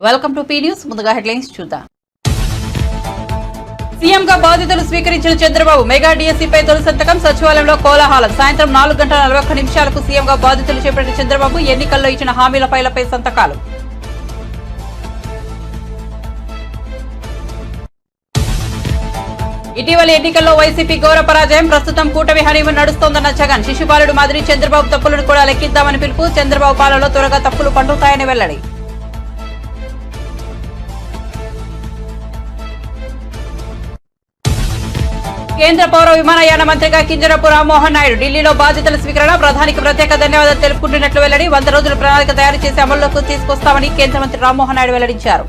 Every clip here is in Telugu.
Welcome to P news. ముందుగా హెడ్లైన్స్ చూద్దాం. సీఎంగా బాధ్యతలు స్వీకరించిన చంద్రబాబు మెగా డిఎస్సీపై తొలి సంతకం. సచివాలయంలో కోలాహలం. సాయంత్రం 4:41 సీఎంగా బాధ్యతలు చేపట్టిన చంద్రబాబు ఎన్నికల్లో ఇచ్చిన హామీల ఫైళ్లపై సంతకాలు. ఇటీవల ఎన్నికల్లో వైసీపీ ఘోర పరాజయం. ప్రస్తుతం కూటమి హనీమూన్ నడుస్తోందన్న జగన్. శిశుపాలుడు మాదిరి చంద్రబాబు తప్పులను కూడా లెక్కిద్దామని పిలుపు. చంద్రబాబు పాలనలో త్వరగా తప్పులు పండుతాయని వెల్లడి. కేంద్ర పౌర విమానయాన మంత్రిగా కింజరాపు రామ్మోహన్ నాయుడు ఢిల్లీలో బాధ్యతల స్వీకరణ. ప్రధానికి ప్రత్యేక ధన్యవాదాలు తెలుపుకుంటున్నట్లు వెల్లడి. 100 రోజుల ప్రణాళిక తయారు చేసి అమల్లోకి తీసుకొస్తామని కేంద్ర మంత్రి రామ్మోహన్ నాయుడు వెల్లడించారు.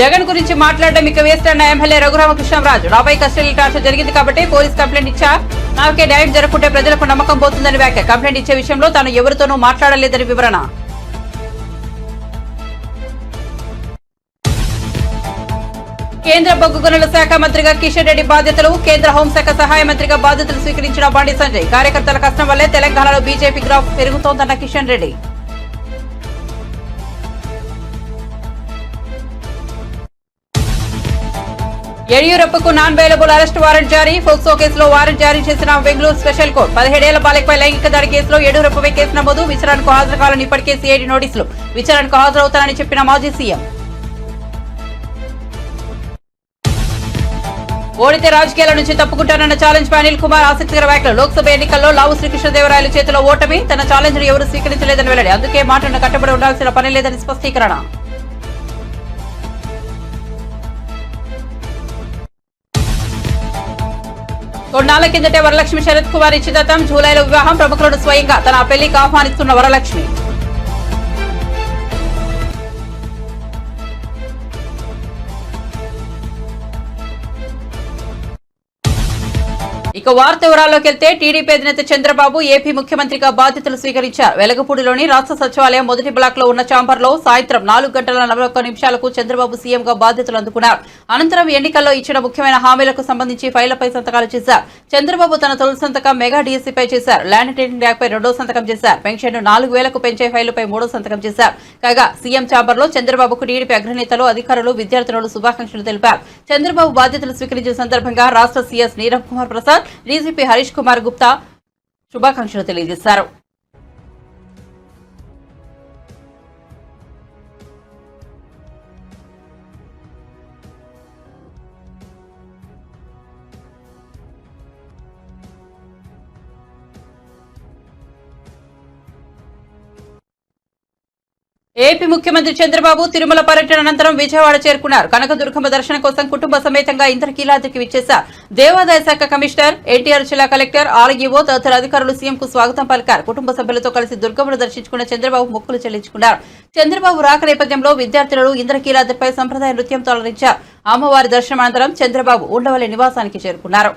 జగన్ గురించి మాట్లాడడం ఇక వేస్ట్ అన్న ఎమ్మెల్యే రఘురామకృష్ణరాజు. నాపై కస్టడీ టార్చర్ జరిగింది కాబట్టి పోలీస్ కంప్లైంట్ ఇచ్చా. నాకే న్యాయం జరగకుంటే ప్రజలకు నమ్మకం పోతుందని వ్యాఖ్య. కంప్లైంట్ ఇచ్చే విషయంలో తాను ఎవరితోనూ మాట్లాడలేదని వివరణ. కేంద్ర బొగ్గు గనుల శాఖ మంత్రిగా కిషన్ రెడ్డి బాధ్యతలు. కేంద్ర హోంశాఖ సహాయ మంత్రిగా బాధ్యతలు స్వీకరించిన బండి సంజయ్. కార్యకర్తల కష్టం వల్లే తెలంగాణలో బీజేపీ గ్రాఫ్ పెరుగుతోందన్న కిషన్ రెడ్డి. యడియూరప్పకు నాన్ బెయిలబుల్ అరెస్ట్ వారెంట్ జారీ. ఫోక్సో కేసులో వారెంట్ జారీ చేసిన బెంగళూరు స్పెషల్ కోర్టు. 17 ఏళ్ల బాలికపై లైంగిక దాడి కేసులో యడియూరప్పపై కేసు నమోదు. విచారణకు హాజరు కావాలని ఇప్పటికే సిఐడి నోటీసులు. విచారణకు హాజరవుతానని చెప్పిన మాజీ సీఎం. ఓడితే రాజకీయాల నుంచి తప్పుకుంటానన్న ఛాలెంజ్ పై అనిల్ కుమార్ ఆసక్తికర వ్యాఖ్యలు. లోక్సభ ఎన్నికల్లో లావు శ్రీకృష్ణదేవరాయల చేతిలో ఓటమి. తన ఛాలెంజ్ ను ఎవరూ స్వీకరించలేదని వెల్లడి. అందుకే మాటను కట్టుబడి ఉండాల్సిన పని లేదని స్పష్టీకరణ. కొన్నాళ్ల కిందటే వరలక్ష్మి శరత్ కుమార్ నిశ్చితార్థం. జూలైలో వివాహం. ప్రముఖులను స్వయంగా తన పెళ్లికి ఆహ్వానిస్తున్న వరలక్ష్మి. ఇక వార్త వివరాల్లోకి వెళ్తే టీడీపీ అధినేత చంద్రబాబు ఏపీ ముఖ్యమంత్రిగా బాధ్యతలు స్వీకరించారు. వెలగపూడిలోని రాష్ట్ర సచివాలయం మొదటి బ్లాక్ లో ఉన్న ఛాంబర్లో సాయంత్రం 4:41 చంద్రబాబు సీఎంగా బాధ్యతలు అందుకున్నారు. అనంతరం ఎన్నికల్లో ఇచ్చిన ముఖ్యమైన హామీలకు సంబంధించి ఫైళ్లపై సంతకాలు చేశారు. చంద్రబాబు తన తొలి సంతకం మెగా డిఎస్సీపై చేశారు. ల్యాండ్ టైటిలింగ్ యాక్ట్పై 2వ సంతకం చేశారు. పెన్షన్ 4,000కు పెంచే ఫైలుపై 3వ సంతకం చేశారు. కాగా సీఎం ఛాంబర్లో చంద్రబాబుకు టీడీపీ అగ్రనేతలు, అధికారులు, విద్యార్థులు శుభాకాంక్షలు తెలిపారు. చంద్రబాబు బాధ్యతలు స్వీకరించిన సందర్భంగా రాష్ట్ర సీఎస్ నీరవ్ కుమార్ ప్రసాద్, డీజీపీ హరీష్ కుమార్ గుప్తా శుభాకాంక్షలు తెలియజేశారు. ఏపీ ముఖ్యమంత్రి చంద్రబాబు తిరుమల పర్యటన అనంతరం విజయవాడ చేరుకున్నారు. కనకదుర్గమ్మ దర్శనం కోసం కుటుంబ సమేతంగా ఇంద్రకీలాద్రికి విచ్చేశారు. దేవాదాయ శాఖ కమిషనర్, ఎన్టీఆర్ జిల్లా కలెక్టర్, ఆర్ఈఓ తదితర అధికారులు సీఎంకు స్వాగతం పలికారు. కుటుంబ సభ్యులతో కలిసి దుర్గమ్మను దర్శించుకున్న చంద్రబాబు మొక్కులు చెల్లించుకున్నారు. చంద్రబాబు రాక నేపథ్యంలో విద్యార్థులు ఇంద్రకీలాద్రిపై సంప్రదాయ నృత్యంతో అలరించారు. అమ్మవారి దర్శనం అనంతరం చంద్రబాబు ఉండవల్లి నివాసానికి చేరుకున్నారు.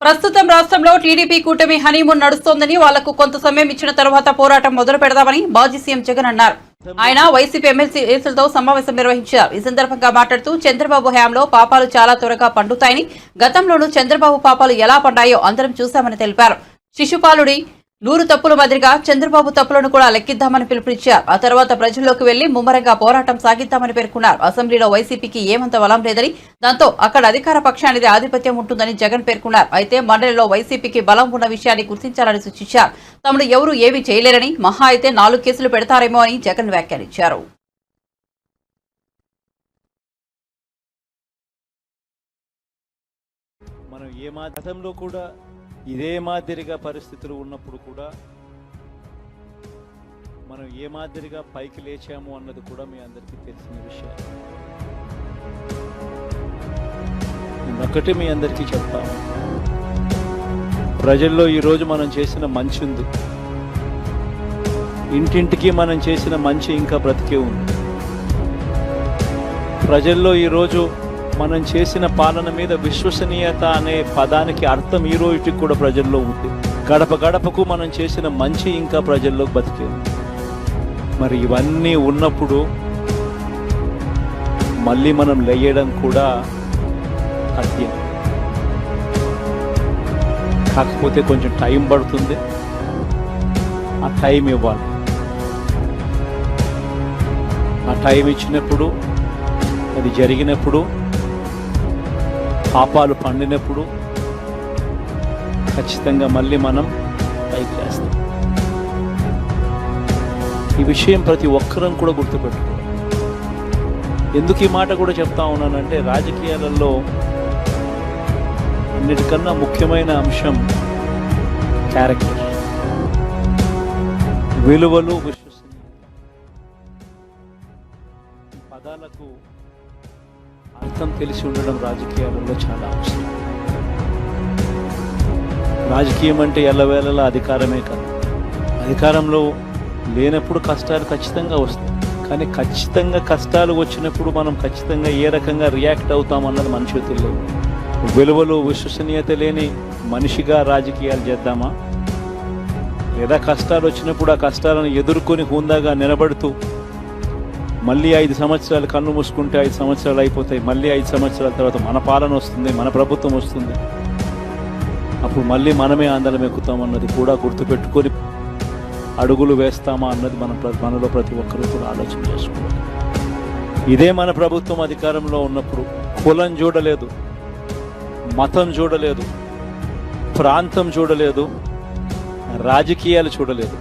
ప్రస్తుతం రాష్ట్రంలో టీడీపీ కూటమి హనీమూన్ నడుస్తోందని, వాళ్లకు కొంత సమయం ఇచ్చిన తర్వాత పోరాటం మొదలు పెడదామని మాజీ సీఎం జగన్ అన్నారు. ఆయన వైసీపీ ఎమ్మెల్సీలతో సమావేశం నిర్వహించారు. ఈ సందర్భంగా మాట్లాడుతూ చంద్రబాబు హయాంలో పాపాలు చాలా త్వరగా పండుతాయని, గతంలోనూ చంద్రబాబు పాపాలు ఎలా పండాయో అందరం చూశామని తెలిపారు. శిశుపాలుడి 100 తప్పుల మాదిరిగా చంద్రబాబు తప్పులను కూడా లెక్కిద్దామని పిలుపునిచ్చారు. ఆ తర్వాత ప్రజల్లోకి వెళ్లి ముమ్మరంగా పోరాటం సాగిద్దామని పేర్కొన్నారు. అసెంబ్లీలో వైసీపీకి ఏమంత బలం లేదని, దాంతో అక్కడ అధికార పక్షానిదే ఆధిపత్యం ఉంటుందని జగన్ పేర్కొన్నారు. అయితే మండలిలో వైసీపీకి బలం ఉన్న విషయాన్ని గుర్తించాలని సూచించారు. తమను ఎవరూ ఏమీ చేయలేరని, మహా అయితే 4 కేసులు పెడతారేమో అని జగన్ వ్యాఖ్యానించారు. మనం గతంలో కూడా ఇదే మాదిరిగా పరిస్థితులు ఉన్నప్పుడు కూడా మనం ఏ మాదిరిగా పైకి లేచాము అన్నది కూడా మీ అందరికీ తెలిసిన విషయం. ఒకటి మీ అందరికీ చెప్తాము, ప్రజల్లో ఈరోజు మనం చేసిన మంచి ఉంది, ఇంటింటికి మనం చేసిన మంచి ఇంకా బ్రతికే ఉంది. ప్రజల్లో ఈరోజు మనం చేసిన పాలన మీద విశ్వసనీయత అనే పదానికి అర్థం ఈ రోజుకి కూడా ప్రజల్లో ఉంది. గడప గడపకు మనం చేసిన మంచి ఇంకా ప్రజల్లో బతికే ఉంది. మరి ఇవన్నీ ఉన్నప్పుడు మళ్ళీ మనం లేయడం కూడా కఠినం. కాకపోతే కొంచెం టైం పడుతుంది, ఆ టైం ఇవ్వాలి. ఆ టైం ఇచ్చినప్పుడు, అది జరిగినప్పుడు, పాపాలు పండినప్పుడు ఖచ్చితంగా మళ్ళీ మనం పైకి లేస్తాం. ఈ విషయం ప్రతి ఒక్కరం కూడా గుర్తుపెట్టుకోవాలి. ఎందుకు ఈ మాట కూడా చెప్తా ఉన్నానంటే, రాజకీయాలలో అన్నిటికన్నా ముఖ్యమైన అంశం క్యారెక్టర్, విలువలు, విశ్వసనీయత. పదాలకు అర్థం తెలిసి ఉండడం రాజకీయాలలో చాలా అవసరం. రాజకీయం అంటే ఎల్లవేళలా అధికారమే కాదు. అధికారంలో లేనప్పుడు కష్టాలు ఖచ్చితంగా వస్తాయి, కానీ ఖచ్చితంగా కష్టాలు వచ్చినప్పుడు మనం ఖచ్చితంగా ఏ రకంగా రియాక్ట్ అవుతామన్నది మన చేతుల్లో. విలువలు, విశ్వసనీయత లేని మనిషిగా రాజకీయాలు చేద్దామా, లేదా కష్టాలు వచ్చినప్పుడు ఆ కష్టాలను ఎదుర్కొని హుందాగా నిలబడుతూ మళ్ళీ 5 సంవత్సరాలు కన్ను మూసుకుంటే 5 సంవత్సరాలు అయిపోతాయి, మళ్ళీ 5 సంవత్సరాల తర్వాత మన పాలన వస్తుంది, మన ప్రభుత్వం వస్తుంది, అప్పుడు మళ్ళీ మనమే ఆందోళన ఎక్కుతామన్నది కూడా గుర్తుపెట్టుకొని అడుగులు వేస్తామా అన్నది మనలో ప్రతి ఒక్కరూ కూడా ఆలోచన చేసుకోవాలి. ఇదే మన ప్రభుత్వం అధికారంలో ఉన్నప్పుడు కులం చూడలేదు, మతం చూడలేదు, ప్రాంతం చూడలేదు, రాజకీయాలు చూడలేదు,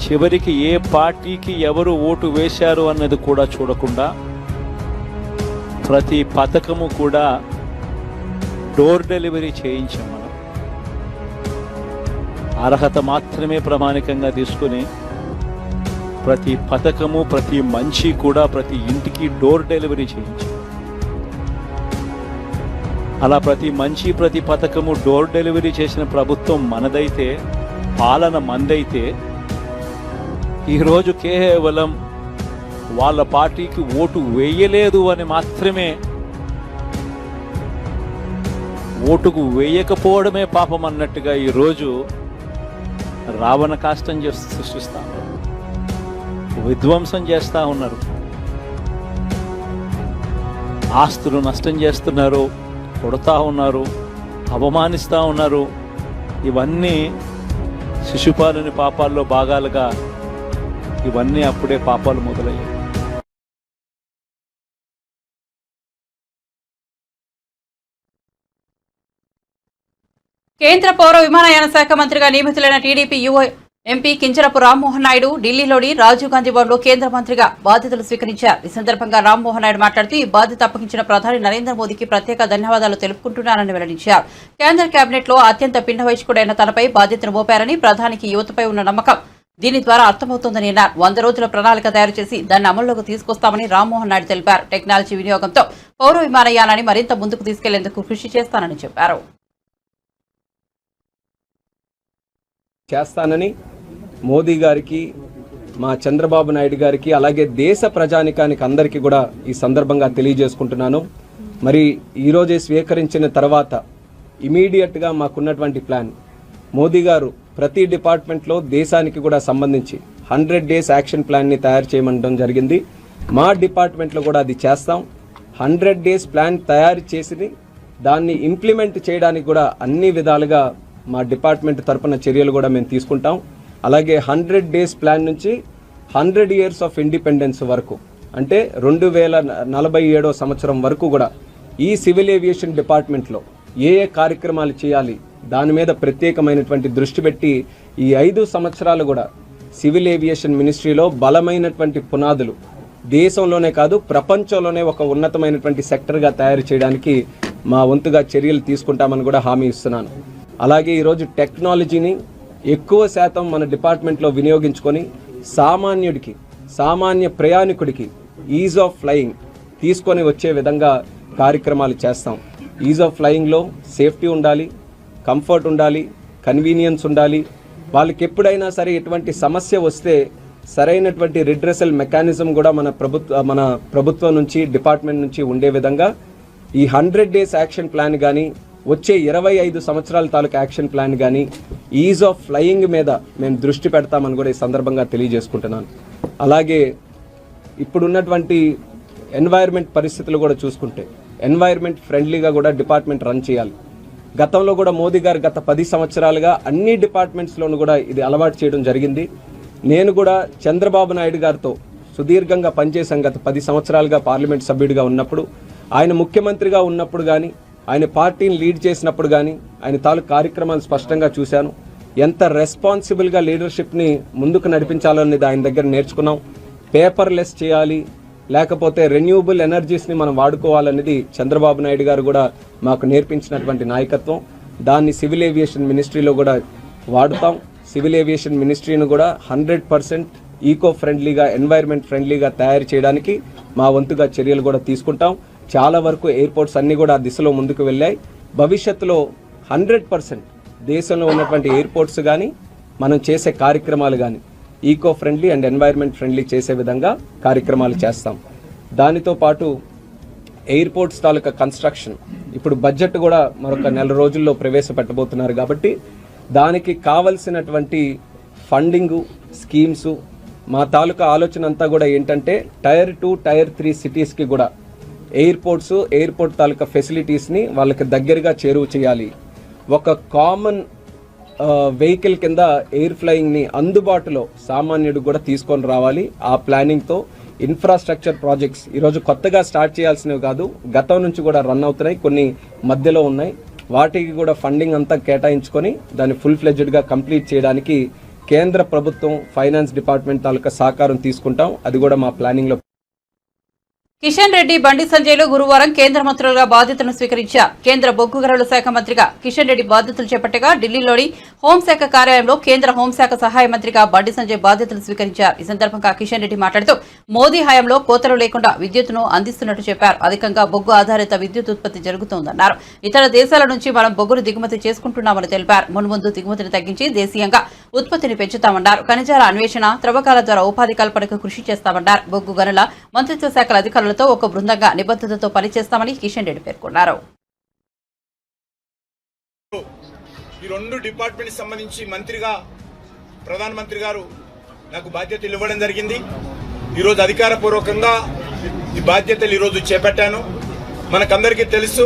చివరికి ఏ పార్టీకి ఎవరు ఓటు వేశారు అన్నది కూడా చూడకుండా ప్రతి పథకము కూడా డోర్ డెలివరీ చేయించాం. మనం అర్హత మాత్రమే ప్రామాణికంగా తీసుకుని ప్రతి పథకము, ప్రతి మంచి కూడా ప్రతి ఇంటికి డోర్ డెలివరీ చేయించాం. అలా ప్రతి మంచి, ప్రతి పథకము డోర్ డెలివరీ చేసిన ప్రభుత్వం మనదైతే, పాలన మందైతే, ఈరోజు కేవలం వాళ్ళ పార్టీకి ఓటు వేయలేదు అని మాత్రమే, ఓటుకు వేయకపోవడమే పాపం అన్నట్టుగా ఈరోజు రావణ కాష్టం సృష్టిస్తా ఉన్నారు, విధ్వంసం చేస్తూ ఉన్నారు, ఆస్తులు నష్టం చేస్తున్నారు, కొడతా ఉన్నారు, అవమానిస్తూ ఉన్నారు. ఇవన్నీ శిశుపాలుని పాపాల్లో భాగాలుగా ఇవన్నీ అప్పుడే పాపాలు మొదలయ్యాయి. కేంద్ర పౌర విమానయాన శాఖ మంత్రిగా నియమితులైన టీడీపీ యువ ఎంపీ కింజరపు రామ్మోహన్ నాయుడు ఢిల్లీలోని రాజీవ్ గాంధీ భవన్లో కేంద్ర మంత్రిగా బాధ్యతలు స్వీకరించారు. ఈ సందర్భంగా రామ్మోహన్ నాయుడు మాట్లాడుతూ, ఈ బాధ్యత అప్పగించిన ప్రధాని నరేంద్ర మోదీకి ప్రత్యేక ధన్యవాదాలు తెలుపుకుంటున్నారని వెల్లడించారు. కేంద్ర కేబినెట్ లో అత్యంత పిండ వయస్కుడైన తనపై బాధ్యతను మోపారని, ప్రధానికి యువతపై ఉన్న నమ్మకం దీని ద్వారా అర్థమవుతోందని అన్నారు. 100 రోజుల ప్రణాళిక తయారు చేసి దాన్ని అమల్లోకి తీసుకొస్తామని రామ్మోహన్ నాయుడు తెలిపారు. టెక్నాలజీ వినియోగంతో పౌర విమానయానాన్ని మరింత ముందుకు తీసుకెళ్లేందుకు కృషి చేస్తానని చెప్పారు. చేస్తానని మోదీ గారికి, మా చంద్రబాబు నాయుడు గారికి, అలాగే దేశ ప్రజానికానికి అందరికీ కూడా ఈ సందర్భంగా తెలియజేసుకుంటున్నాను. మరి ఈరోజే స్వీకరించిన తర్వాత ఇమీడియట్గా మాకున్నటువంటి ప్లాన్, మోదీ గారు ప్రతి డిపార్ట్మెంట్లో దేశానికి కూడా సంబంధించి 100 డేస్ యాక్షన్ ప్లాన్ని తయారు చేయమంటం జరిగింది. మా డిపార్ట్మెంట్లో కూడా అది చేస్తాం. 100 డేస్ ప్లాన్ తయారు చేసి దాన్ని ఇంప్లిమెంట్ చేయడానికి కూడా అన్ని విధాలుగా మా డిపార్ట్మెంట్ తరపున చర్యలు కూడా మేము తీసుకుంటాం. అలాగే 100 డేస్ ప్లాన్ నుంచి 100 ఇయర్స్ ఆఫ్ ఇండిపెండెన్స్ వరకు, అంటే 2047వ సంవత్సరం వరకు కూడా ఈ సివిల్ ఏవియేషన్ డిపార్ట్మెంట్లో ఏ కార్యక్రమాలు చేయాలి దాని మీద ప్రత్యేకమైనటువంటి దృష్టి పెట్టి ఈ 5 సంవత్సరాలు కూడా సివిల్ ఏవియేషన్ మినిస్ట్రీలో బలమైనటువంటి పునాదులు దేశంలోనే కాదు ప్రపంచంలోనే ఒక ఉన్నతమైనటువంటి సెక్టర్గా తయారు చేయడానికి మా వంతుగా చర్యలు తీసుకుంటామని కూడా హామీ ఇస్తున్నాను. అలాగే ఈరోజు టెక్నాలజీని ఎక్కువ శాతం మన డిపార్ట్మెంట్లో వినియోగించుకొని సామాన్య ప్రయాణికుడికి ఈజ్ ఆఫ్ ఫ్లయింగ్ తీసుకొని వచ్చే విధంగా కార్యక్రమాలు చేస్తాం. ఈజ్ ఆఫ్ ఫ్లయింగ్లో సేఫ్టీ ఉండాలి, కంఫర్ట్ ఉండాలి, కన్వీనియన్స్ ఉండాలి. వాళ్ళకి ఎప్పుడైనా సరే ఎటువంటి సమస్య వస్తే సరైనటువంటి రిడ్రెసల్ మెకానిజం కూడా మన ప్రభుత్వం నుంచి డిపార్ట్మెంట్ నుంచి ఉండే విధంగా ఈ 100 days యాక్షన్ ప్లాన్ కానీ వచ్చే 25 సంవత్సరాల తాలూకు యాక్షన్ ప్లాన్ కానీ ఈజ్ ఆఫ్ ఫ్లయింగ్ మీద మేము దృష్టి పెడతామని కూడా ఈ సందర్భంగా తెలియజేసుకుంటున్నాను. అలాగే ఇప్పుడున్నటువంటి ఎన్వైర్న్మెంట్ పరిస్థితులు కూడా చూసుకుంటే ఎన్వైర్న్మెంట్ ఫ్రెండ్లీగా కూడా డిపార్ట్మెంట్ రన్ చేయాలి. గతంలో కూడా మోదీ గారు గత 10 సంవత్సరాలుగా అన్ని డిపార్ట్మెంట్స్లోనూ కూడా ఇది అలవాటు చేయడం జరిగింది. నేను కూడా చంద్రబాబు నాయుడు గారితో సుదీర్ఘంగా పనిచేశాం. గత 10 సంవత్సరాలుగా పార్లమెంట్ సభ్యుడిగా ఉన్నప్పుడు, ఆయన ముఖ్యమంత్రిగా ఉన్నప్పుడు కానీ, ఆయన పార్టీని లీడ్ చేసినప్పుడు కానీ ఆయన తాలూకు కార్యక్రమాలు స్పష్టంగా చూశాను. ఎంత రెస్పాన్సిబుల్గా లీడర్షిప్ని ముందుకు నడిపించాలనేది ఆయన దగ్గర నేర్చుకున్నాం. పేపర్లెస్ చేయాలి, లేకపోతే రెన్యూబుల్ ఎనర్జీస్ని మనం వాడుకోవాలనేది చంద్రబాబు నాయుడు గారు కూడా మాకు నేర్పించినటువంటి నాయకత్వం. దాన్ని సివిల్ ఏవియేషన్ మినిస్ట్రీలో కూడా వాడుతాం. సివిల్ ఏవియేషన్ మినిస్ట్రీని కూడా 100% ఈకో ఫ్రెండ్లీగా, ఎన్వైర్న్మెంట్ ఫ్రెండ్లీగా తయారు చేయడానికి మా వంతుగా చర్యలు కూడా తీసుకుంటాం. చాలా వరకు ఎయిర్పోర్ట్స్ అన్నీ కూడా ఆ దిశలో ముందుకు వెళ్ళాయి. భవిష్యత్తులో 100% దేశంలో ఉన్నటువంటి ఎయిర్పోర్ట్స్ కానీ మనం చేసే కార్యక్రమాలు కానీ eco friendly and environment friendly చేసే విధంగా కార్యక్రమాలు చేస్తాం. దానితో పాటు ఎయిర్పోర్ట్స్ తాలూకా కన్స్ట్రక్షన్ ఇప్పుడు బడ్జెట్ కూడా మరొక 4 రోజుల్లో ప్రవేశపెట్టబోతున్నారు. కాబట్టి దానికి కావలసినటువంటి ఫండింగు, స్కీమ్స్, మా తాలూకా ఆలోచన అంతా కూడా ఏంటంటే Tier 2, Tier 3 సిటీస్కి కూడా ఎయిర్పోర్ట్ తాలూకా ఫెసిలిటీస్ని వాళ్ళకి దగ్గరగా చేరువ చేయాలి. ఒక కామన్ వెహికల్ కింద ఎయిర్ ఫ్లయింగ్ని అందుబాటులో సామాన్యుడు కూడా తీసుకొని రావాలి. ఆ ప్లానింగ్తో ఇన్ఫ్రాస్ట్రక్చర్ ప్రాజెక్ట్స్ ఈరోజు కొత్తగా స్టార్ట్ చేయాల్సినవి కాదు, గతం నుంచి కూడా రన్ అవుతున్నాయి, కొన్ని మధ్యలో ఉన్నాయి. వాటికి కూడా ఫండింగ్ అంతా కేటాయించుకొని దాన్ని ఫుల్ ఫ్లెడ్జ్డ్గా కంప్లీట్ చేయడానికి కేంద్ర ప్రభుత్వం ఫైనాన్స్ డిపార్ట్మెంట్ తాలూకా సహకారం తీసుకుంటాం. అది కూడా మా ప్లానింగ్లో. కిషన్ రెడ్డి, బండి సంజయ్లు గురువారం కేంద్ర మంత్రులుగా బాధ్యతలను స్వీకరించారు. కేంద్ర బొగ్గు గనుల శాఖ మంత్రిగా కిషన్ రెడ్డి బాధ్యతలు చేపట్టగా ఢిల్లీలోని హోంశాఖ కార్యాలయంలో కేంద్ర హోంశాఖ సహాయ మంత్రిగా బండి సంజయ్ బాధ్యతలు స్వీకరించారు. ఈ సందర్భంగా కిషన్ రెడ్డి మాట్లాడుతూ మోదీ హయాంలో కోతలు లేకుండా విద్యుత్తును అందిస్తున్నట్టు చెప్పారు. అధికంగా బొగ్గు ఆధారిత విద్యుత్ ఉత్పత్తి జరుగుతోందన్నారు. ఇతర దేశాల నుంచి మనం బొగ్గును దిగుమతి చేసుకుంటున్నామని తెలిపారు. మున్ముందు దిగుమతిని తగ్గించి దేశీయంగా ఉత్పత్తిని పెంచుతామన్నారు. ఖనిజాల అన్వేషణ, త్రవ్వకాల ద్వారా ఉపాధి కల్పనకు కృషి చేస్తామన్నారు. బొగ్గు గనుల మంత్రిత్వ శాఖల అధికారులతో ఒక బృందంగా నిబద్ధతతో పనిచేస్తామని కిషన్ రెడ్డి పేర్కొన్నారు. ఈ 2 డిపార్ట్మెంట్ సంబంధించి మంత్రిగా ప్రధానమంత్రి గారు నాకు బాధ్యతలు ఇవ్వడం జరిగింది. ఈరోజు అధికారపూర్వకంగా ఈ బాధ్యతలు ఈరోజు చేపట్టాను. మనకందరికీ తెలుసు,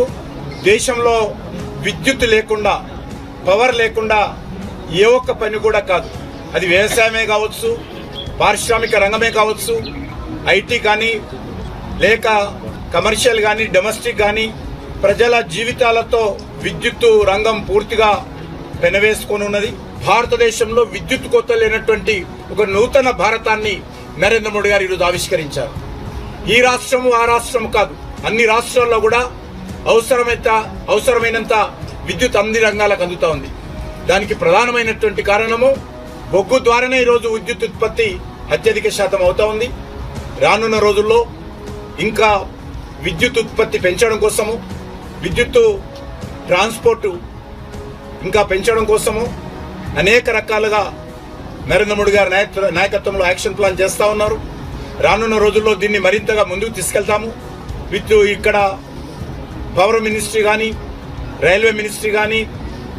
దేశంలో విద్యుత్ లేకుండా, పవర్ లేకుండా ఏ ఒక్క పని కూడా కాదు. అది వ్యవసాయమే కావచ్చు, పారిశ్రామిక రంగమే కావచ్చు, ఐటీ కానీ, లేక కమర్షియల్ కానీ, డొమెస్టిక్ కానీ, ప్రజల జీవితాలతో విద్యుత్తు రంగం పూర్తిగా పెనవేసుకొని ఉన్నది. భారతదేశంలో విద్యుత్ కోత లేనటువంటి ఒక నూతన భారతాన్ని నరేంద్ర మోడీ గారు ఈరోజు ఆవిష్కరించారు. ఈ రాష్ట్రము ఆ రాష్ట్రం కాదు, అన్ని రాష్ట్రాల్లో కూడా అవసరమైనంత విద్యుత్ అన్ని రంగాలకు అందుతా ఉంది. దానికి ప్రధానమైనటువంటి కారణము బొగ్గు ద్వారానే ఈరోజు విద్యుత్ ఉత్పత్తి అత్యధిక శాతం అవుతా ఉంది. రానున్న రోజుల్లో ఇంకా విద్యుత్ ఉత్పత్తి పెంచడం కోసము, విద్యుత్తు ట్రాన్స్పోర్టు ఇంకా పెంచడం కోసము అనేక రకాలుగా నరేంద్ర మోడీ గారి నాయకత్వంలో యాక్షన్ ప్లాన్ చేస్తూ ఉన్నారు. రానున్న రోజుల్లో దీన్ని మరింతగా ముందుకు తీసుకెళ్తాము. ఇక్కడ పవర్ మినిస్ట్రీ కానీ, రైల్వే మినిస్ట్రీ కానీ,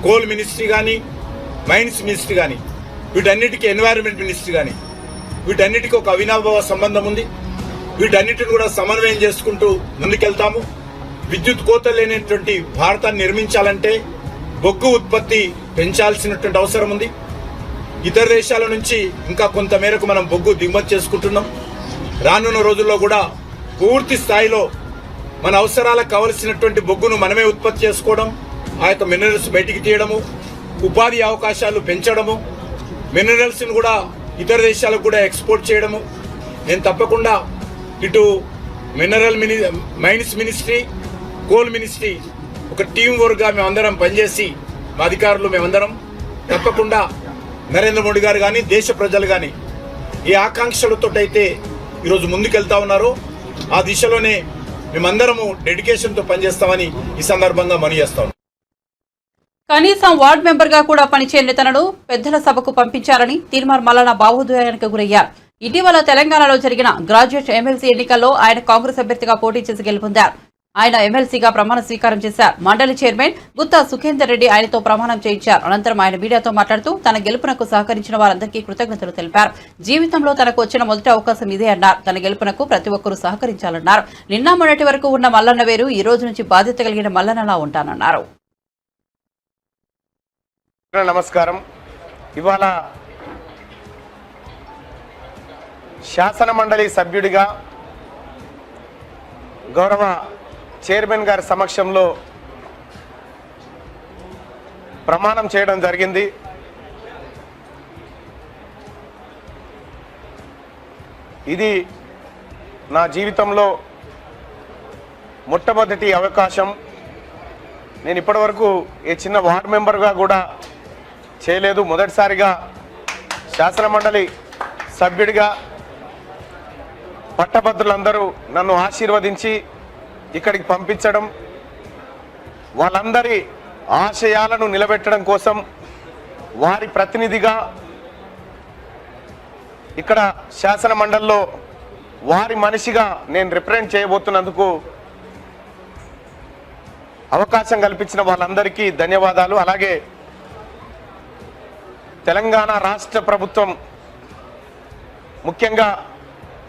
కోల్ మినిస్ట్రీ కానీ, మైన్స్ మినిస్ట్రీ కానీ, వీటన్నిటికీ ఎన్వైరన్మెంట్ మినిస్ట్రీ కానీ, వీటన్నిటికీ ఒక అవినాభావ సంబంధం ఉంది. వీటన్నిటిని కూడా సమన్వయం చేసుకుంటూ ముందుకెళ్తాము. విద్యుత్ కోత లేనటువంటి భారతాన్ని నిర్మించాలంటే బొగ్గు ఉత్పత్తి పెంచాల్సినటువంటి అవసరం ఉంది. ఇతర దేశాల నుంచి ఇంకా కొంత మేరకు మనం బొగ్గు దిగుమతి చేసుకుంటున్నాం. రానున్న రోజుల్లో కూడా పూర్తి స్థాయిలో మన అవసరాలకు కావలసినటువంటి బొగ్గును మనమే ఉత్పత్తి చేసుకోవడం, ఆ యొక్క మినరల్స్ బయటికి తీయడము, ఉపాధి అవకాశాలు పెంచడము, మినరల్స్ని కూడా ఇతర దేశాలకు కూడా ఎక్స్పోర్ట్ చేయడము. నేను తప్పకుండా ఇటు మైన్స్ మినిస్ట్రీ, కోల్ మినిస్ట్రీ ఒక టీం వర్క్గా మేమందరం పనిచేసి మా అధికారులు మేమందరం తప్పకుండా నరేంద్ర మోడీ గారు కానీ దేశ ప్రజలు కానీ ఏ ఆకాంక్షలతోటైతే ఈరోజు ముందుకెళ్తా ఉన్నారో ఆ దిశలోనే మేమందరము డెడికేషన్తో పనిచేస్తామని ఈ సందర్భంగా మనవి చేస్తాం. కనీసం వార్డు మెంబర్ గా కూడా పనిచేయని తనను పెద్దల సభకు పంపించారని తీర్మార్ మల్లన్న భావోద్వేగానికి గురయ్యారు. ఇటీవల తెలంగాణలో జరిగిన గ్రాడ్యుయేట్ ఎమ్మెల్సీ ఎన్నికల్లో ఆయన కాంగ్రెస్ అభ్యర్థిగా పోటీ చేసి గెలుపొందారు. ఆయన ఎమ్మెల్సీగా ప్రమాణ స్వీకారం చేశారు. మండలి చైర్మన్ గుత్తా సుఖేందర్ రెడ్డి ఆయనతో ప్రమాణం చేయించారు. అనంతరం ఆయన మీడియాతో మాట్లాడుతూ తన గెలుపునకు సహకరించిన వారందరికీ కృతజ్ఞతలు తెలిపారు. జీవితంలో తనకు వచ్చిన మొదటి అవకాశం ఇదే అన్నారు. తన గెలుపునకు ప్రతి ఒక్కరూ సహకరించాలన్నారు. నిన్న మొన్నటి వరకు ఉన్న మల్లన్న వేరు, ఈ రోజు నుంచి బాధ్యత కలిగిన మల్లన్నలా ఉంటానన్నారు. నమస్కారం. ఇవాళ శాసన మండలి సభ్యుడిగా గౌరవ చైర్మన్ గారి సమక్షంలో ప్రమాణం చేయడం జరిగింది. ఇది నా జీవితంలో మొట్టమొదటి అవకాశం. నేను ఇప్పటివరకు ఏ చిన్న వార్డు మెంబర్గా కూడా చేయలేదు. మొదటిసారిగా శాసన మండలి సభ్యుడిగా పట్టభద్రులందరూ నన్ను ఆశీర్వదించి ఇక్కడికి పంపించడం, వాళ్ళందరి ఆశయాలను నిలబెట్టడం కోసం వారి ప్రతినిధిగా ఇక్కడ శాసన మండలిలో వారి మనిషిగా నేను రిప్రజెంట్ చేయబోతున్నందుకు అవకాశం కల్పించిన వాళ్ళందరికీ ధన్యవాదాలు. అలాగే తెలంగాణ రాష్ట్ర ప్రభుత్వం, ముఖ్యంగా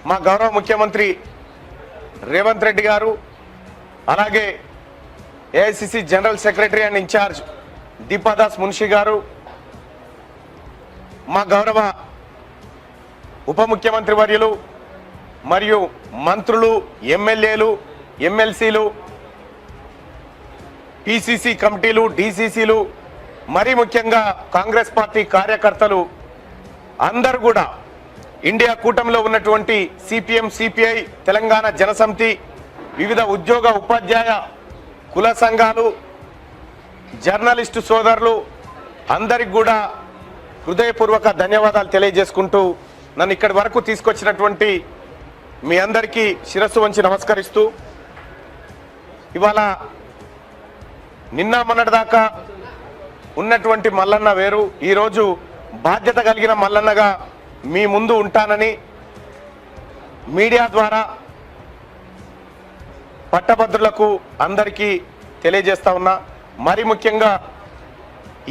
మా గౌరవ ముఖ్యమంత్రి రేవంత్ రెడ్డి గారు, అలాగే AICC general secretary and incharge Deepa Das Munshi గారు, మా గౌరవ ఉప ముఖ్యమంత్రి వర్యులు మరియు మంత్రులు, ఎమ్మెల్యేలు, ఎమ్మెల్సీలు, పిసిసి కమిటీలు, డిసిసిలు, మరీ ముఖ్యంగా కాంగ్రెస్ పార్టీ కార్యకర్తలు అందరూ కూడా, ఇండియా కూటమిలో ఉన్నటువంటి సిపిఎం, సిపిఐ, తెలంగాణ జనసమితి, వివిధ ఉద్యోగ ఉపాధ్యాయ కుల సంఘాలు, జర్నలిస్టు సోదరులు అందరికి కూడా హృదయపూర్వక ధన్యవాదాలు తెలియజేసుకుంటూ నన్ను ఇక్కడి వరకు తీసుకొచ్చినటువంటి మీ అందరికీ శిరస్సు వంచి నమస్కరిస్తూ, ఇవాళ నిన్న మొన్నటిదాకా ఉన్నటువంటి మల్లన్న వేరు, ఈరోజు బాధ్యత కలిగిన మల్లన్నగా మీ ముందు ఉంటానని మీడియా ద్వారా పట్టభద్రులకు అందరికీ తెలియజేస్తా ఉన్నా. మరి ముఖ్యంగా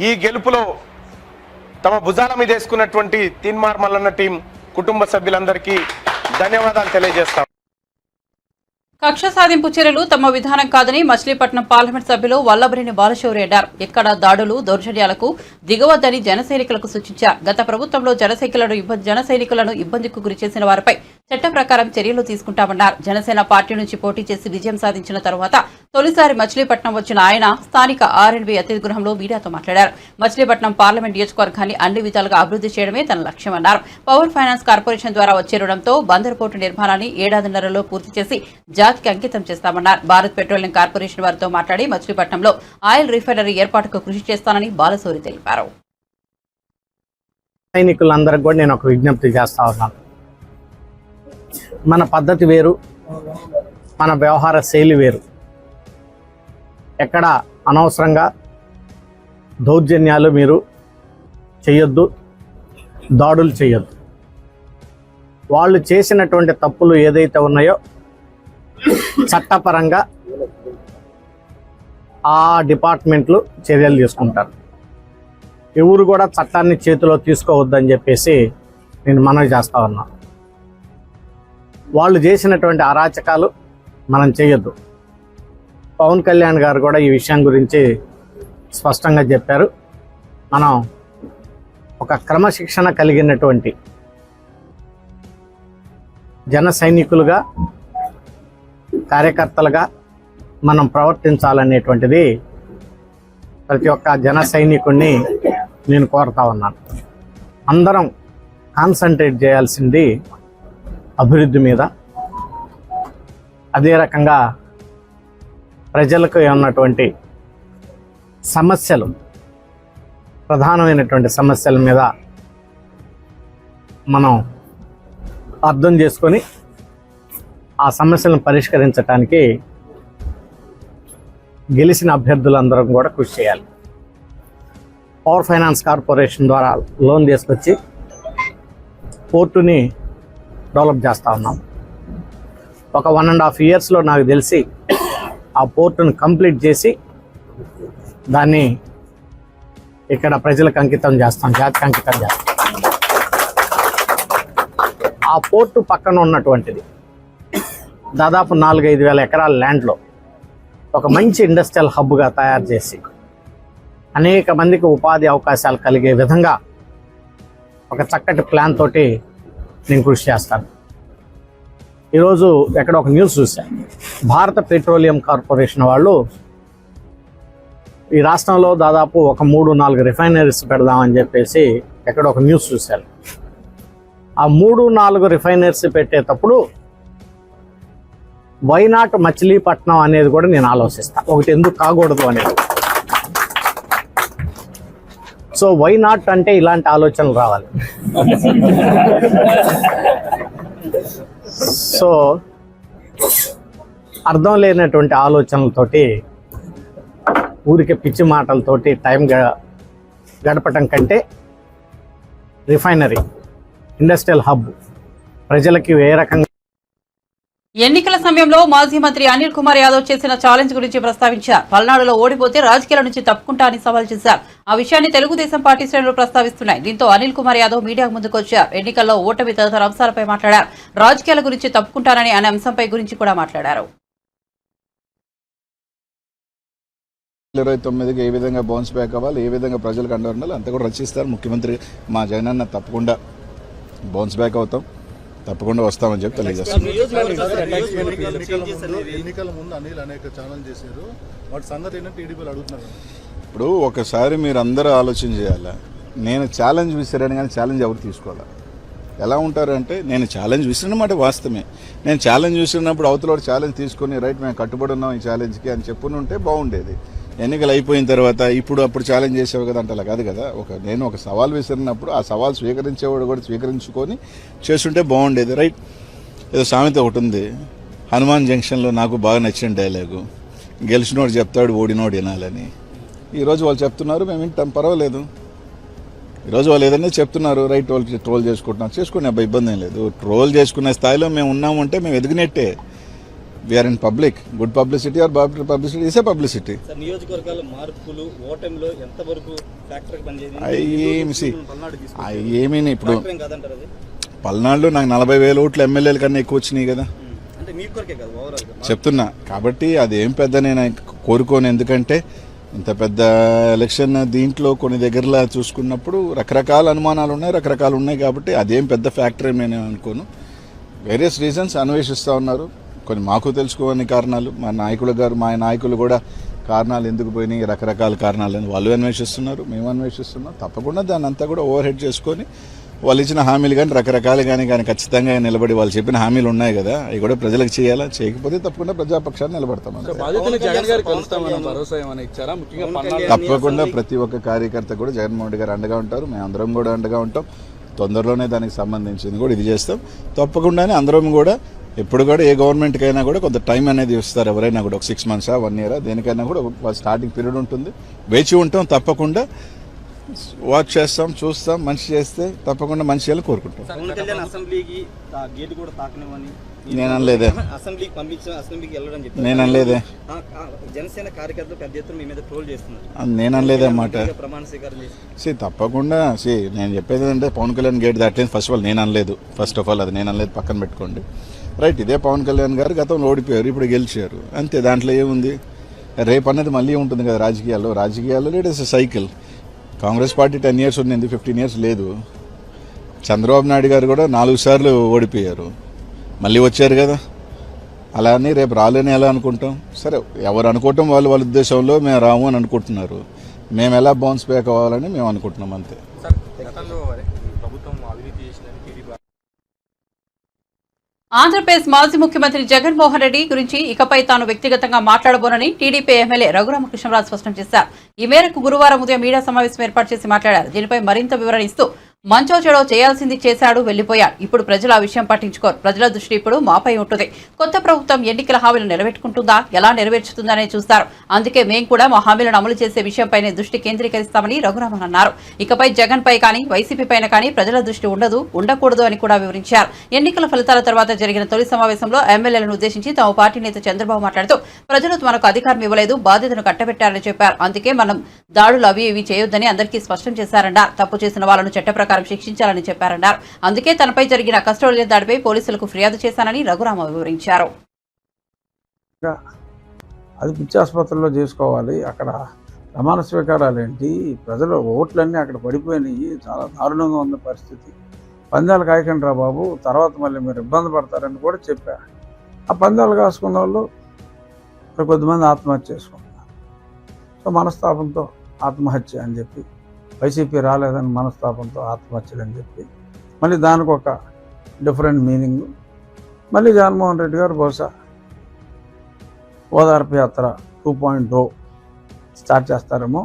ఈ గెలుపులో తమ భుజాల మీద వేసుకున్నటువంటి తీన్మార్ మల్లన్న టీం కుటుంబ సభ్యులందరికీ ధన్యవాదాలు తెలియజేస్తాం. కక్ష సాధింపు చర్యలు తమ విధానం కాదని మచిలీపట్నం పార్లమెంట్ సభ్యులు వల్లభనేని బాలశౌరి అన్నారు. ఎక్కడ దాడులు, దౌర్జన్యాలకు దిగవద్దని జనసైనికులకు సూచించారు. గత ప్రభుత్వంలో జనసైనికులను ఇబ్బందికి గురి చేసిన వారిపై చట్ట ప్రకారం చర్యలు తీసుకుంటామన్నారు. జనసేన పార్టీ నుంచి పోటీ చేసి విజయం సాధించిన తరువాత తొలిసారి మచిలీపట్నం వచ్చిన ఆయన స్థానిక ఆర్ఎండ్బి అతిథి గృహంలో మీడియాతో మాట్లాడారు. మచిలీపట్నం పార్లమెంట్ నియోజకవర్గాన్ని అన్ని విధాలుగా అభివృద్ధి చేయడమే తన లక్ష్యమన్నారు. పవర్ ఫైనాన్స్ కార్పొరేషన్ ద్వారా వచ్చే రుణంతో బందరు పోర్టు నిర్మాణాన్ని ఏడాదిన్నరలో పూర్తి చేసి జాతికి అంకితం చేస్తామన్నారు. భారత్ పెట్రోలియం కార్పొరేషన్ వారితో మాట్లాడి మచిలీపట్నంలో ఆయిల్ రిఫైనరీ ఏర్పాటుకు కృషి చేస్తానని బాలశౌరి తెలిపారు. సైనికులందరికీ కూడా నేను ఒక విజ్ఞప్తి చేస్తా ఉన్నాను. మన పద్ధతి వేరు, మన వ్యవహార శైలి వేరు. ఎక్కడ అనవసరంగా దౌర్జన్యాలు మీరు చేయొద్దు, దాడులు చేయొద్దు. వాళ్ళు చేసినటువంటి తప్పులు ఏదైతే ఉన్నాయో చట్టపరంగా ఆ డిపార్ట్మెంట్లు చర్యలు తీసుకుంటారు. ఎవరు కూడా చట్టాన్ని చేతిలో తీసుకోవద్దని చెప్పేసి నేను మనవి చేస్తా ఉన్నా. వాళ్ళు చేసినటువంటి అరాచకాలు మనం చేయొద్దు. పవన్ కళ్యాణ్ గారు కూడా ఈ విషయం గురించి స్పష్టంగా చెప్పారు. మనం ఒక క్రమశిక్షణ కలిగినటువంటి జన సైనికులుగా, కార్యకర్తలుగా మనం ప్రవర్తించాలనేటువంటిది ప్రతి ఒక్క జన సైనికుడిని నేను కోరుతా ఉన్నాను. అందరం కాన్సన్ట్రేట్ చేయాల్సింది అభివృద్ధి మీద. అదే రకంగా ప్రజలకు ఉన్నటువంటి సమస్యలు, ప్రధానమైనటువంటి సమస్యల మీద మనం అర్థం చేసుకొని ఆ సమస్యలను పరిష్కరించడానికి గెలిచిన అభ్యర్థులందరం కూడా కృషి చేయాలి. పవర్ ఫైనాన్స్ కార్పొరేషన్ ద్వారా లోన్ తీసుకొచ్చి పోర్టుని డెవలప్ చేస్తూ ఉన్నాం. ఒక 1.5 yearsలో నాకు తెలిసి ఆ పోర్టును కంప్లీట్ చేసి దాన్ని ఇక్కడ ప్రజలకు అంకితం చేస్తాం, జాతికి అంకితం చేస్తాం. ఆ పోర్టు పక్కన ఉన్నటువంటిది దాదాపు 4-5 వేల ఎకరాల ల్యాండ్లో ఒక మంచి ఇండస్ట్రియల్ హబ్గా తయారు చేసి అనేక మందికి ఉపాధి అవకాశాలు కలిగే విధంగా ఒక చక్కటి ప్లాన్ తోటి నేను కృషి చేస్తాను. ఈరోజు ఎక్కడ ఒక న్యూస్ చూశాను, భారత పెట్రోలియం కార్పొరేషన్ వాళ్ళు ఈ రాష్ట్రంలో దాదాపు ఒక 3-4 రిఫైనరీస్ పెడదామని చెప్పేసి ఎక్కడ ఒక న్యూస్ చూశాను. ఆ 3-4 రిఫైనరీస్ పెట్టేటప్పుడు వైనాట్ మచిలీపట్నం అనేది కూడా నేను ఆలోచిస్తాను. ఒకటి ఎందుకు కాకూడదు అనేది. సో వైనాట్ అంటే ఇలాంటి ఆలోచనలు రావాలి. సో అర్థం లేనటువంటి ఆలోచనలతోటి, ఊరికే పిచ్చి మాటలతోటి టైం గడపటం కంటే రిఫైనరీ, ఇండస్ట్రియల్ హబ్ ప్రజలకి ఏ రకంగా. ఎన్నికల సమయంలో మాజీ మంత్రి అనిల్ కుమార్ యాదవ్ చేసిన ఛాలెంజ్ గురించి ప్రస్తావించారు. పల్నాడులో ఓడిపోతే రాజకీయాల నుంచి తప్పుకుంటా అని సవాల్ చేశారు. ఆ విషయాన్ని తెలుగుదేశం పార్టీ శ్రేణులు ప్రస్తావిస్తున్నాయి. దీంతో అనిల్ కుమార్ యాదవ్ మీడియా ముందుకు వచ్చారు. ఎన్నికల్లో ఓటమి తదితర అంశాలపై మాట్లాడారు. రాజకీయాల గురించి తప్పుకుంటానని అనే అంశంపై గురించి కూడా మాట్లాడారు. 29కి ఏ విధంగా బౌన్స్ బ్యాక్ అవ్వాలి, ఏ విధంగా ప్రజలకు అండ ఉండాలి అంతా కూడా రచిస్తారు. ముఖ్యమంత్రి మా జగనన్న తప్పకుండా బౌన్స్ బ్యాక్ అవుతాం, తప్పకుండా వస్తామని చెప్పి తెలియజేస్తాం. ఇప్పుడు ఒకసారి మీరు అందరూ ఆలోచన చేయాలా. నేను ఛాలెంజ్ విసిరాను కానీ ఛాలెంజ్ ఎవరు తీసుకోవాలా? ఎలా ఉంటారంటే నేను ఛాలెంజ్ విసిరినమాట వాస్తవమే. నేను ఛాలెంజ్ విసిరినప్పుడు అవతల ఛాలెంజ్ తీసుకొని రైట్ మేము కట్టుబడి ఉన్నాం ఈ ఛాలెంజ్కి అని చెప్పుని ఉంటే బాగుండేది. ఎన్నికలు అయిపోయిన తర్వాత అప్పుడు ఛాలెంజ్ చేసేవి కదా అంటే అలా కాదు కదా. నేను ఒక సవాల్ విసిరినప్పుడు ఆ సవాల్ స్వీకరించేవాడు కూడా స్వీకరించుకొని చేస్తుంటే బాగుండేది. రైట్, ఏదో సామెత ఒకటి ఉంది, హనుమాన్ జంక్షన్లో నాకు బాగా నచ్చిన డైలాగు, గెలిచినోడు చెప్తాడు ఓడినోడు వినాలని. ఈరోజు వాళ్ళు చెప్తున్నారు, మేము వింటాం, పర్వాలేదు. ఈరోజు వాళ్ళు ఏదైనా చెప్తున్నారు, రైట్, వాళ్ళు ట్రోల్ చేసుకుంటున్నారు, చేసుకునే అబ్బాయి ఇబ్బంది ఏం లేదు. ట్రోల్ చేసుకునే స్థాయిలో మేము ఉన్నామంటే మేము ఎదిగినట్టే. We are in public. Good publicity or bad publicity is a publicity. నియోజకవర్గాల మార్పులు ఓటమిలో ఎంతవరకు ఫ్యాక్టర్ పనిచేయదు? ఏమీ ఇప్పుడు పల్నాడులో నాకు 40,000 ఓట్లు ఎమ్మెల్యేల కన్నా ఎక్కువ వచ్చినాయి కదా చెప్తున్నా. కాబట్టి అదేం పెద్ద నేను కోరుకోను. ఎందుకంటే ఇంత పెద్ద ఎలక్షన్ దీంట్లో కొన్ని దగ్గరలా చూసుకున్నప్పుడు రకరకాల అనుమానాలు ఉన్నాయి, రకరకాలు ఉన్నాయి. కాబట్టి అదేం పెద్ద ఫ్యాక్టర్ ఏం నేను అనుకోను. వేరియస్ రీజన్స్ అన్వేషిస్తూ ఉన్నారు. కొన్ని మాకు తెలుసుకోని కారణాలు, మా నాయకులు కూడా కారణాలు ఎందుకు పోయినాయి, రకరకాల కారణాలని వాళ్ళు అన్వేషిస్తున్నారు, మేము అన్వేషిస్తున్నాం. తప్పకుండా దాన్ని అంతా కూడా ఓవర్ హెడ్ చేసుకొని వాళ్ళు ఇచ్చిన హామీలు కానీ రకరకాలు కానీ ఖచ్చితంగా నిలబడి వాళ్ళు చెప్పిన హామీలు ఉన్నాయి కదా, అవి కూడా ప్రజలకు చేయాలా. చేయకపోతే తప్పకుండా ప్రజాపక్షాన్ని నిలబడతాం. తప్పకుండా ప్రతి ఒక్క కార్యకర్త కూడా జగన్మోహన్ రెడ్డి గారు అండగా ఉంటారు, మేము అందరం కూడా అండగా ఉంటాం. తొందరలోనే దానికి సంబంధించింది కూడా ఇది చేస్తాం. తప్పకుండానే అందరం కూడా ఎప్పుడు కూడా ఏ గవర్నమెంట్కైనా కూడా కొంత టైం అనేది ఇస్తారు. ఎవరైనా కూడా ఒక 6 months 1 year దేనికైనా కూడా స్టార్టింగ్ పీరియడ్ ఉంటుంది. వేచి ఉంటాం. తప్పకుండా వాచ్ చేస్తాం, చూస్తాం. మంచి చేస్తే తప్పకుండా మంచి చేయాలని కోరుకుంటాం. నేను అనలేదే, నేను అనలేదే, నేను అనలేదే అన్నమాట. తప్పకుండా నేను చెప్పేది ఏంటంటే పవన్ కళ్యాణ్ గేట్ దాటలేదు. ఫస్ట్ ఆఫ్ ఆల్ నేను అనలేదు. అది నేను అనలేదు, పక్కన పెట్టుకోండి. రైట్, ఇదే పవన్ కళ్యాణ్ గారు గతంలో ఓడిపోయారు, ఇప్పుడు గెలిచారు, అంతే. దాంట్లో ఏముంది? రేపు అనేది మళ్ళీ ఉంటుంది కదా రాజకీయాల్లో. It is cycle. Congress party 10 years ఉంది, 15 years లేదు. చంద్రబాబు నాయుడు గారు కూడా 4 సార్లు ఓడిపోయారు, మళ్ళీ వచ్చారు కదా. అలా అని రేపు రాలేని ఎలా అనుకుంటాం? సరే, ఎవరు అనుకోవటం వాళ్ళ ఉద్దేశంలో మేము రాము అని అనుకుంటున్నారు. మేము ఎలా బౌన్స్ బ్యాక్ అవ్వాలని మేము అనుకుంటున్నాం, అంతే. ఆంధ్రప్రదేశ్ మాజీ ముఖ్యమంత్రి జగన్మోహన్ రెడ్డి గురించి ఇకపై తాను వ్యక్తిగతంగా మాట్లాడబోనని టీడీపీ ఎమ్మెల్యే రఘురామకృష్ణరాజు స్పష్టం చేశారు. ఈ మేరకు గురువారం ఉదయం మీడియా సమావేశం ఏర్పాటు చేసి మాట్లాడారు. దీనిపై మరింత వివరణ ఇస్తూ మంచో చెడో చేయాల్సింది చేశాడు, వెళ్లిపోయాడు. ఇప్పుడు ప్రజలు ఆ విషయం పట్టించుకోరు. ప్రజల దృష్టి ఇప్పుడు మాపై ఉంటుంది. కొత్త ప్రభుత్వం ఎన్నికల హామీలు నెరవేర్చుకుంటుందా, ఎలా నెరవేర్చుతుందనే చూస్తారు. అందుకే మేం కూడా మా హామీలను అమలు చేసే విషయంపైనే దృష్టి కేంద్రీకరిస్తామని రఘురామన్ అన్నారు. ఇకపై జగన్ పై కానీ వైసీపీ పైన కానీ ప్రజల దృష్టి ఉండకూడదు అని కూడా వివరించారు. ఎన్నికల ఫలితాల తర్వాత జరిగిన తొలి సమావేశంలో ఎమ్మెల్యేలను ఉద్దేశించి తమ పార్టీ నేత చంద్రబాబు మాట్లాడుతూ ప్రజలు మనకు అధికారం ఇవ్వలేదు, బాధ్యతను కట్టబెట్టారని చెప్పారు. అందుకే మనం దాడులు అవి ఇవి చేయొద్దని అందరికీ స్పష్టం చేశారన్నారు. తప్పు చేసిన వాళ్ళను చట్ట ప్రకారం శిక్షించాలని చెప్పారన్నారు. అందుకే తనపై జరిగిన కస్టోడియల్ దాడిపై పోలీసులకు ఫిర్యాదు చేశానని రఘురామ వివరించారు. అది పిచ్చి ఆసుపత్రిలో చేసుకోవాలి. అక్కడ ప్రమాణ స్వీకారాలు ఏంటి, ప్రజల ఓట్లన్నీ అక్కడ పడిపోయినాయి. చాలా దారుణంగా ఉన్న పరిస్థితి. పందాలు కాయకండి రా బాబు, తర్వాత మళ్ళీ మీరు ఇబ్బంది పడతారని కూడా చెప్పా. ఆ పందాలు కాసుకున్న వాళ్ళు కొద్దిమంది ఆత్మహత్య చేసుకుంటున్నారు. సో మనస్తాపంతో ఆత్మహత్య అని చెప్పి, వైసీపీ రాలేదని మనస్తాపంతో ఆత్మహత్యలు అని చెప్పి, మళ్ళీ దానికి ఒక డిఫరెంట్ మీనింగ్. మళ్ళీ జగన్మోహన్ రెడ్డి గారు బహుశా ఓదార్పు యాత్ర 2.0 స్టార్ట్ చేస్తారేమో,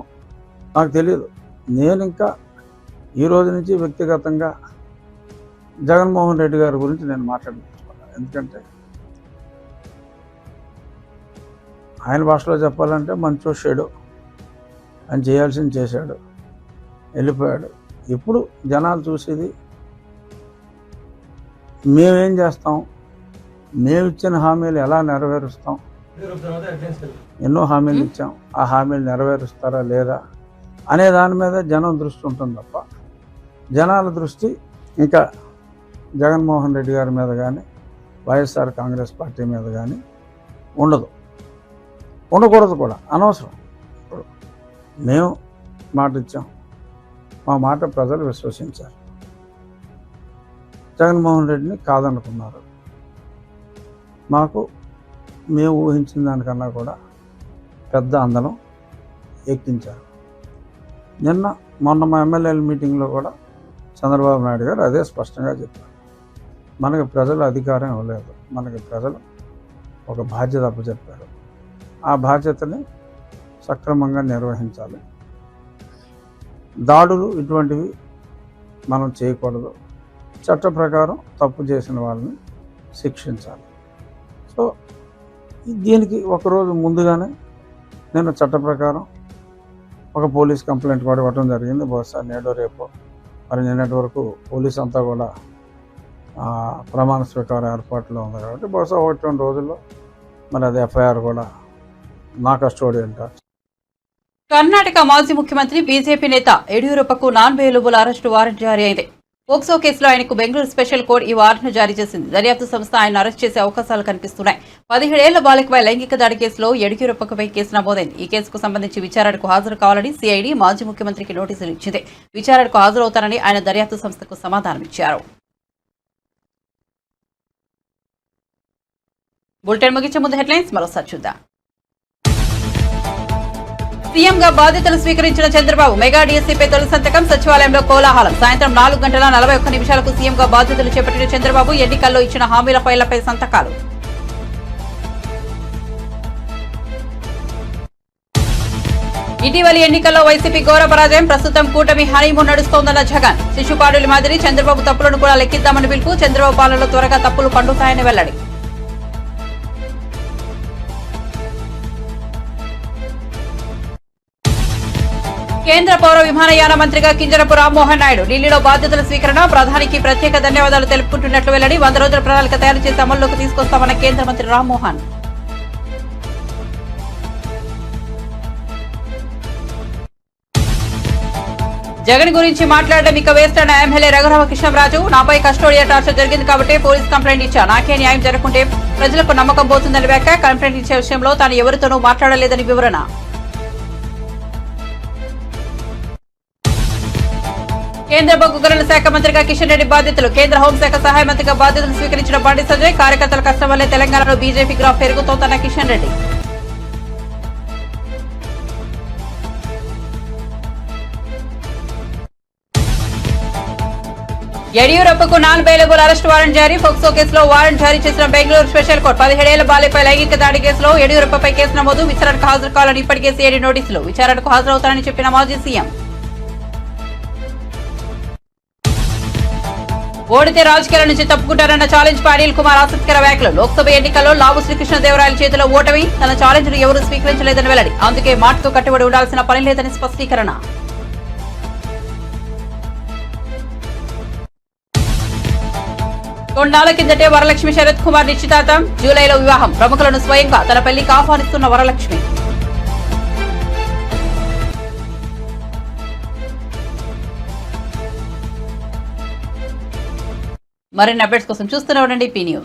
నాకు తెలియదు. నేను ఇంకా ఈ రోజు నుంచి వ్యక్తిగతంగా జగన్మోహన్ రెడ్డి గారి గురించి నేను మాట్లాడుకుంటున్నాను. ఎందుకంటే ఆయన భాషలో చెప్పాలంటే మంచో షేడో, ఆయన చేయాల్సింది చేశాడు, వెళ్ళిపోయాడు. ఇప్పుడు జనాలు చూసేది మేమేం చేస్తాం, మేము ఇచ్చిన హామీలు ఎలా నెరవేరుస్తాం. ఎన్నో హామీలు ఇచ్చాం, ఆ హామీలు నెరవేరుస్తారా లేదా అనే దాని మీద జనం దృష్టి ఉంటుంది తప్ప జనాల దృష్టి ఇంకా జగన్మోహన్ రెడ్డి గారి మీద కానీ వైఎస్ఆర్ కాంగ్రెస్ పార్టీ మీద కానీ ఉండకూడదు కూడా, అనవసరం. ఇప్పుడు మేము మాట ఇచ్చాం, మా మాట ప్రజలు విశ్వసించారు. జగన్మోహన్ రెడ్డిని కాదనుకున్నారు. మాకు మేము ఊహించిన దానికన్నా కూడా పెద్ద అందలం ఎక్కించారు. మొన్న మా ఎమ్మెల్యేల మీటింగ్లో కూడా చంద్రబాబు నాయుడు గారు అదే స్పష్టంగా చెప్పారు. మనకి ప్రజలు అధికారం ఇవ్వలేదు, మనకి ప్రజలు ఒక బాధ్యత అప్పచెప్పారు. ఆ బాధ్యతని సక్రమంగా నిర్వహించాలి. దాడులు ఇటువంటివి మనం చేయకూడదు. చట్ట ప్రకారం తప్పు చేసిన వాళ్ళని శిక్షించాలి. సో దీనికి ఒకరోజు ముందుగానే నేను చట్ట ప్రకారం ఒక పోలీస్ కంప్లైంట్ కూడా ఇవ్వడం జరిగింది. బహుశా నేడో రేపో మరి నిన్నటి వరకు పోలీస్ అంతా కూడా ప్రమాణ స్వీకారం ఏర్పాట్లో ఉంది కాబట్టి బహుశా 1-2 రోజుల్లో మరి అది ఎఫ్ఐఆర్ కూడా నా కస్టోడియల్ టార్చ్. కర్ణాటక మాజీ ముఖ్యమంత్రి బీజేపీ నేత యడియూరప్పకు నాన్ బెయిలబుల్ అరెస్టు వారెంట్ జారీ అయింది. పోక్సో కేసులో ఆయనకు బెంగళూరు స్పెషల్ కోర్టు ఈ వారెంట్ను జారీ చేసింది. దర్యాప్తు సంస్థ ఆయన అరెస్ట్ చేసే అవకాశాలు కనిపిస్తున్నాయి. 17 ఏళ్ల బాలికపై లైంగిక దాడి కేసులో యడియూరప్పపై కేసు నమోదైంది. ఈ కేసుకు సంబంధించి విచారణకు హాజరు కావాలని సిఐడి మాజీ ముఖ్యమంత్రికి నోటీసులు ఇచ్చింది. విచారణకు హాజరవుతారని ఆయన దర్యాప్తు సంస్థకు సమాధానమిచ్చారు. బులెటిన్ ముగించే ముందు హెడ్లైన్స్ మరోసారి చూద్దాం. సీఎంగా బాధ్యతలు స్వీకరించిన చంద్రబాబు మెగా డీఎస్సీపై తొలి సంతకం. సచివాలయంలో కోలాహలం. సాయంత్రం 4:41 సీఎంగా బాధ్యతలు చేపట్టిన చంద్రబాబు ఎన్నికల్లో ఇచ్చిన హామీల ఫైళ్లపై సంతకాలు. ఇటీవలి ఎన్నికల్లో వైసీపీ ఘోర పరాజయం. ప్రస్తుతం కూటమి హనీమూన్ నడుస్తోందన్న జగన్. శిశుపాలుడి మాదిరి చంద్రబాబు తప్పులను కూడా లెక్కిద్దామని పిలుపు. చంద్రబాబు పాలనలో త్వరగా తప్పులు పండుతాయని వెల్లడి. కేంద్ర పౌర విమానయాన మంత్రిగా కింజరపు రామ్మోహన్ నాయుడు ఢిల్లీలో బాధ్యతల స్వీకరణ. ప్రధానికి ప్రత్యేక ధన్యవాదాలు తెలుపుకుంటున్నట్లు వెల్లడి. 100 రోజుల ప్రణాళిక తయారు చేసి అమల్లోకి తీసుకొస్తామన్న కేంద్ర మంత్రి రామ్మోహన్. జగన్ గురించి మాట్లాడడం ఇక వేస్ట్ అన్న ఎమ్మెల్యే రఘురామకృష్ణరాజు. నాపై కస్టోడియల్ టార్చర్ జరిగింది కాబట్టి పోలీస్ కంప్లైంట్ ఇచ్చా. నాకే న్యాయం జరగకుంటే ప్రజలకు నమ్మకం పోతుందని వ్యాఖ్య. కంప్లైంట్ ఇచ్చే విషయంలో తాను ఎవరితోనూ మాట్లాడలేదని వివరణ. కేంద్ర బొగ్గు గనుల శాఖ మంత్రిగా కిషన్ రెడ్డి బాధ్యతలు. కేంద్ర హోంశాఖ సహాయ మంత్రిగా బాధ్యతలు స్వీకరించిన బండి సంజయ్. కార్యకర్తల కష్టం వల్లే తెలంగాణలో బీజేపీ గ్రాఫ్ పెరుగుతోందన్న కిషన్ రెడ్డి. యడియూరప్పకు నాన్ బెయిలబుల్ అరెస్ట్ వారెంట్ జారీ. ఫోక్సో కేసులో వారెంట్ జారీ చేసిన బెంగళూరు స్పెషల్ కోర్టు. 17 ఏళ్ల బాలిపై లైంగిక దాడి కేసులో యడియూరప్పపై కేసు నమోదు. విచారణకు హాజరు కావాలని ఇప్పటికే సిఐడి నోటీసులు. విచారణకు హాజరవుతానని చెప్పిన మాజీ సీఎం. ఓడితే రాజకీయాల నుంచి తప్పుకుంటారన్న ఛాలెంజ్ పై అనిల్ కుమార్ ఆసక్తికర వ్యాఖ్యలు. లోక్సభ ఎన్నికల్లో లావు శ్రీకృష్ణదేవరాయల చేతిలో ఓటమి. తన ఛాలెంజ్ ను ఎవరూ స్వీకరించలేదని వెల్లడి. అందుకే మాటకు కట్టుబడి ఉండాల్సిన పని లేదని స్పష్టీకరణ. కొన్నాళ్ల కిందటే వరలక్ష్మి శరత్ కుమార్ నిశ్చితార్థం. జూలైలో వివాహం. ప్రముఖులను స్వయంగా తన పెళ్లికి ఆహ్వానిస్తున్న వరలక్ష్మి. మరిన్ని అప్డేట్స్ కోసం చూస్తూనే ఉండండి పీ న్యూస్.